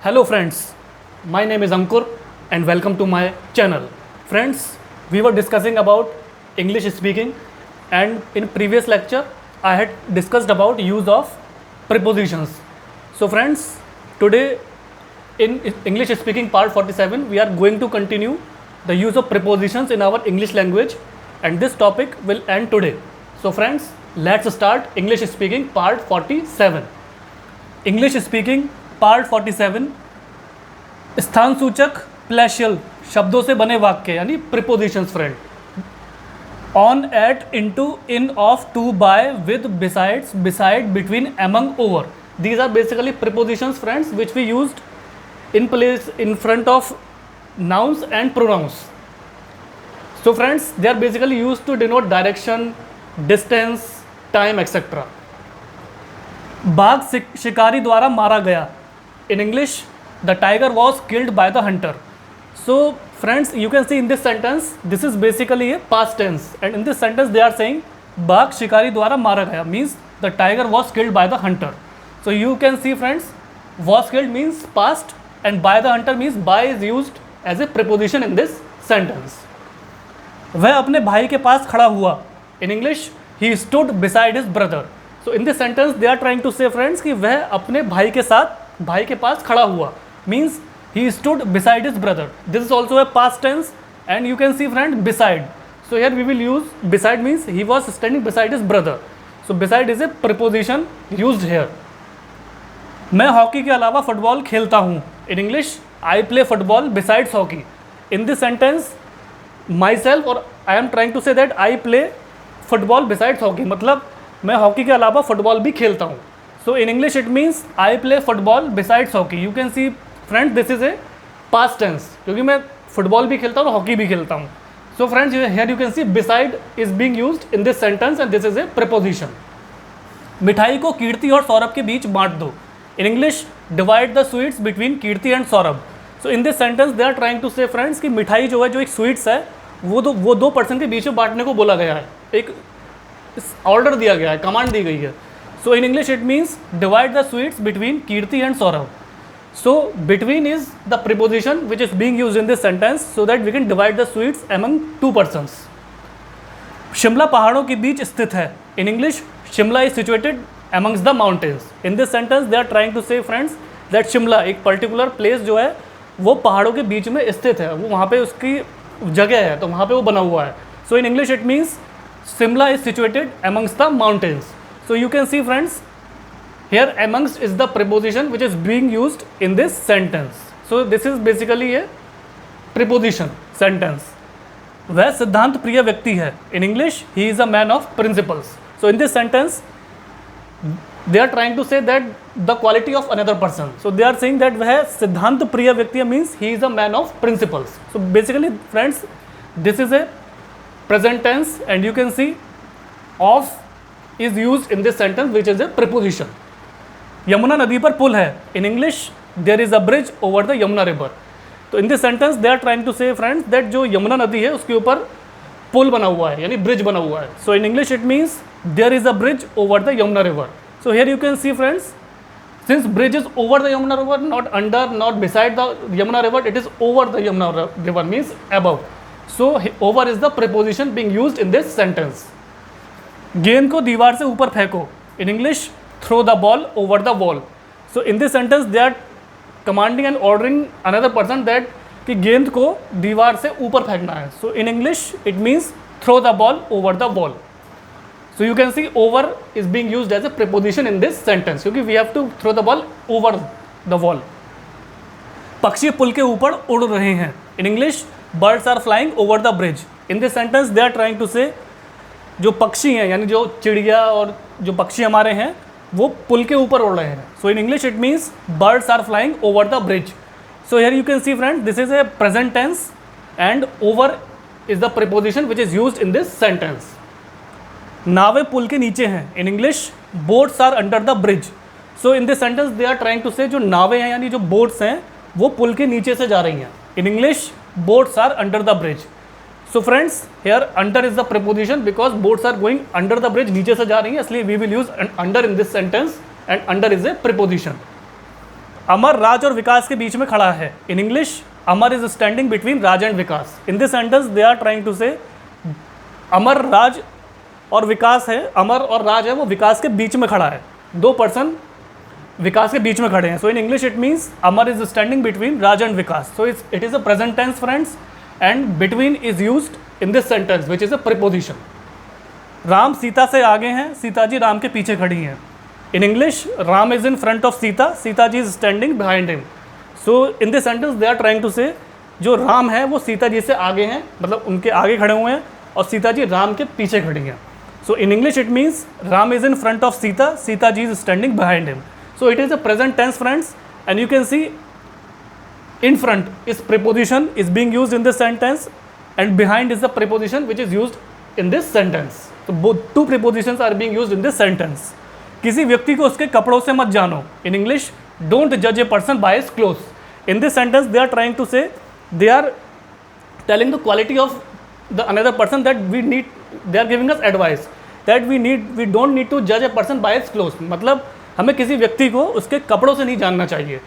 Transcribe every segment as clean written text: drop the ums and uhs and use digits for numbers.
Hello friends, my name is Ankur and welcome to my channel. Friends, we were discussing about English speaking and in previous lecture I had discussed about use of prepositions. So friends, today in English speaking part 47 we are going to continue the use of prepositions in our English language and this topic will end today. So friends, let's start English speaking part 47. English speaking part 47 स्थान सूचक प्लेशियल शब्दों से बने वाक्य यानी prepositions friend on at into in of to by with besides beside between among over these are basically prepositions friends which we used in place in front of nouns and pronouns. So friends, they are basically used to denote direction, distance, time, etc. बाघ शिकारी द्वारा मारा गया. In English, the tiger was killed by the hunter. So friends, you can see in this sentence, this is basically a past tense, and in this sentence they are saying बाघ शिकारी द्वारा मारा गया means the tiger was killed by the hunter. So you can see friends, was killed means past and by the hunter means by is used as a preposition in this sentence. वह अपने भाई के पास खड़ा हुआ. In English, he stood beside his brother. So in this sentence they are trying to say friends कि वह अपने भाई के साथ भाई के पास खड़ा हुआ means he stood beside his brother. This is also a past tense and you can see friend beside. So here we will use beside means he was standing beside his brother. So beside is a preposition used here. मैं hockey के अलावा football खेलता हूँ. In English, I play football besides hockey. In this sentence, myself or I am trying to say that I play football besides hockey. मतलब मैं hockey के अलावा football भी खेलता हूँ. So in English it means I play football besides hockey. You can see friends, this is a past tense क्योंकि मैं football भी खेलता हूँ और हॉकी भी खेलता हूँ. So friends, here you can see beside is being used in this sentence and this is a preposition. मिठाई को कीर्ति और सौरभ के बीच बांट दो. In English, divide the sweets between Kirti and Saurabh. So in this sentence they are trying to say friends कि मिठाई जो है जो एक स्वीट्स है वो दो पर्सन के बीच में बांटने को बोला गया है. एक ऑर्डर दिया गया है, कमांड दी गई है. So in English it means divide the sweets between Kirti and Saurabh. So between is the preposition which is being used in this sentence so that we can divide the sweets among two persons. Shimla पहाड़ों के बीच स्थित है. In English, Shimla is situated amongst the mountains. In this sentence they are trying to say friends that Shimla एक particular place जो है वो पहाड़ों के बीच में स्थित है, वो वहाँ पे उसकी जगह है तो वहाँ पे वो बना हुआ है. So in English it means Shimla is situated amongst the mountains. So you can see friends, here amongst is the preposition which is being used in this sentence. So this is basically a preposition sentence. वह सिद्धांत प्रिय व्यक्ति है. In English, he is a man of principles. So in this sentence, they are trying to say that the quality of another person. So they are saying that वह सिद्धांत प्रिय व्यक्ति means he is a man of principles. So basically friends, this is a present tense and you can see of is used in this sentence which is a preposition. Yamuna नदी पर पुल है. In English, there is a bridge over the Yamuna river. तो in this sentence they are trying to say friends that जो यमुना नदी है उसके ऊपर पुल बना हुआ है यानी ब्रिज बना हुआ है. So in English it means there is a bridge over the Yamuna river. So here you can see friends, since bridge is over the Yamuna river, not under, not beside the Yamuna river, it is over the Yamuna river means above. So over is the preposition being used in this sentence. गेंद को दीवार से ऊपर फेंको. In English, throw the ball over the wall. So in this sentence they are commanding and ordering another person that कि गेंद को दीवार से ऊपर फेंकना है. So in English it means throw the ball over the wall. So you can see over is being used as a preposition in this sentence क्योंकि we have to throw the ball over the wall. पक्षी पुल के ऊपर उड़ रहे हैं. In English, birds are flying over the bridge. In this sentence they are trying to say जो पक्षी हैं यानी जो चिड़िया और जो पक्षी हमारे हैं वो पुल के ऊपर उड़ रहे हैं. So in English it means birds are flying over the bridge. So here you can see friends, this is a present tense and over is the preposition which is used in this sentence. नावें पुल के नीचे हैं. In English, boats are under the bridge. So in this sentence they are trying to say जो नावें हैं यानी जो boats हैं वो पुल के नीचे से जा रही हैं. In English, boats are under the bridge. So friends, here under is the preposition because boats are going under the bridge, नीचे से जा रही हैं, इसलिए we will use under in this sentence and under is a preposition. अमर राज और विकास के बीच में खड़ा है. In English, Amar is standing between Raj and Vikas. In this sentence they are trying to say अमर राज और विकास है, अमर और राज है वो विकास के बीच में खड़ा है. दो पर्सन विकास के बीच में खड़े हैं. So in English it means Amar is standing between Raj and Vikas. So it is a present tense friends and between is used in this sentence which is a preposition. Ram Sita से आगे हैं, सीता जी राम के पीछे खड़ी हैं. In English Ram is in front of Sita, Sita ji is standing behind him. So in this sentence they are trying to say जो राम है वो सीता जी से आगे हैं, मतलब उनके आगे खड़े हुए हैं, और सीता जी राम के पीछे खड़ी हैं. So in English it means Ram is in front of Sita, Sita ji is standing behind him. So it is a present tense friends, and you can see in front is preposition is being used in this sentence, and behind is the preposition which is used in this sentence. So both two prepositions are being used in this sentence. किसी व्यक्ति को उसके कपड़ों से मत जानो. In English, don't judge a person by his clothes. In this sentence they are trying to say, they are telling the quality of the another person that we need, they are giving us advice that we don't need to judge a person by his clothes. मतलब हमें किसी व्यक्ति को उसके कपड़ों से नहीं जानना चाहिए.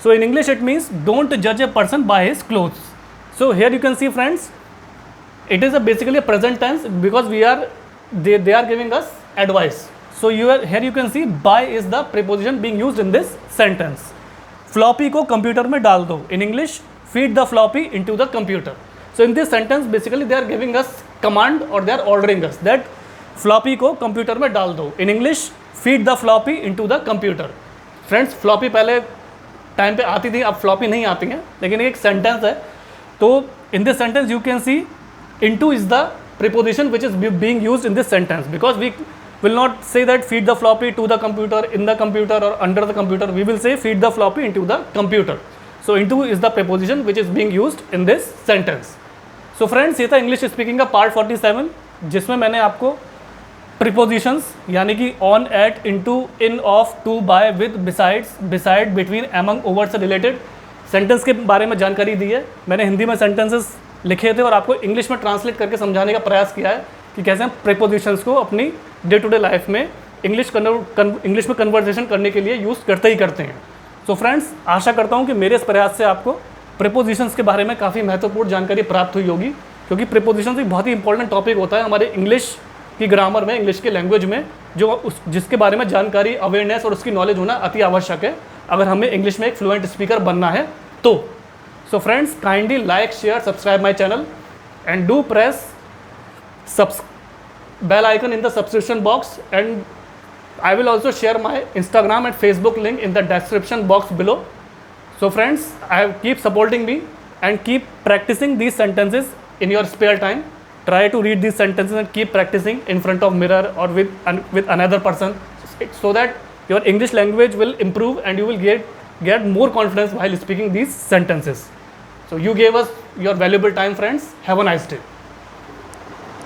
So in English it means don't जज a person by his clothes. So here you can see friends, it is a basically a present tense because we are they are giving us advice. So here you can see by is the preposition being used in this sentence. Floppy को computer में डाल दो. In English feed the floppy into the computer. So in this sentence basically they are giving us command और they are ordering us that floppy को computer में डाल दो. In English feed the floppy into the computer. Friends floppy पहले time पे आती थी, अब फ्लॉपी नहीं आती हैं, लेकिन एक सेंटेंस है. तो in this sentence you can see into is the preposition which is being used in this sentence because we will not say that feed the floppy to the computer, in the computer और under the computer. We will say feed the floppy into the computer. So into is the preposition which is being used in this sentence. So friends ये था English speaking का part 47 जिसमें मैंने आपको prepositions यानी कि on, at, into, in, of, to, by, with, besides, beside, between, among, over से related sentence के बारे में जानकारी दी है. मैंने हिंदी में सेंटेंसेस लिखे थे और आपको इंग्लिश में ट्रांसलेट करके समझाने का प्रयास किया है कि कैसे हम प्रीपोजिशंस को अपनी डे टू डे लाइफ में इंग्लिश में कन्वर्सेशन करने के लिए यूज़ करते ही करते हैं. सो फ्रेंड्स आशा करता हूँ कि मेरे इस प्रयास से आपको प्रीपोजिशंस के बारे में काफ़ी महत्वपूर्ण जानकारी प्राप्त हुई होगी, क्योंकि प्रीपोजिशंस एक बहुत ही इंपॉर्टेंट टॉपिक होता है हमारे इंग्लिश की ग्रामर में, इंग्लिश के लैंग्वेज में, जो जिसके बारे में जानकारी, अवेयरनेस और उसकी नॉलेज होना अति आवश्यक है अगर हमें इंग्लिश में एक फ्लुएंट स्पीकर बनना है तो. So friends kindly like, share, subscribe my channel and do press bell icon in the subscription box, and I will also share my Instagram and Facebook link in the description box below. So friends, keep supporting me and keep practicing these sentences in your spare time. Try to read these sentences and keep practicing in front of mirror or with another person, so that your English language will improve and you will get more confidence while speaking these sentences. So you gave us your valuable time, friends. Have a nice day.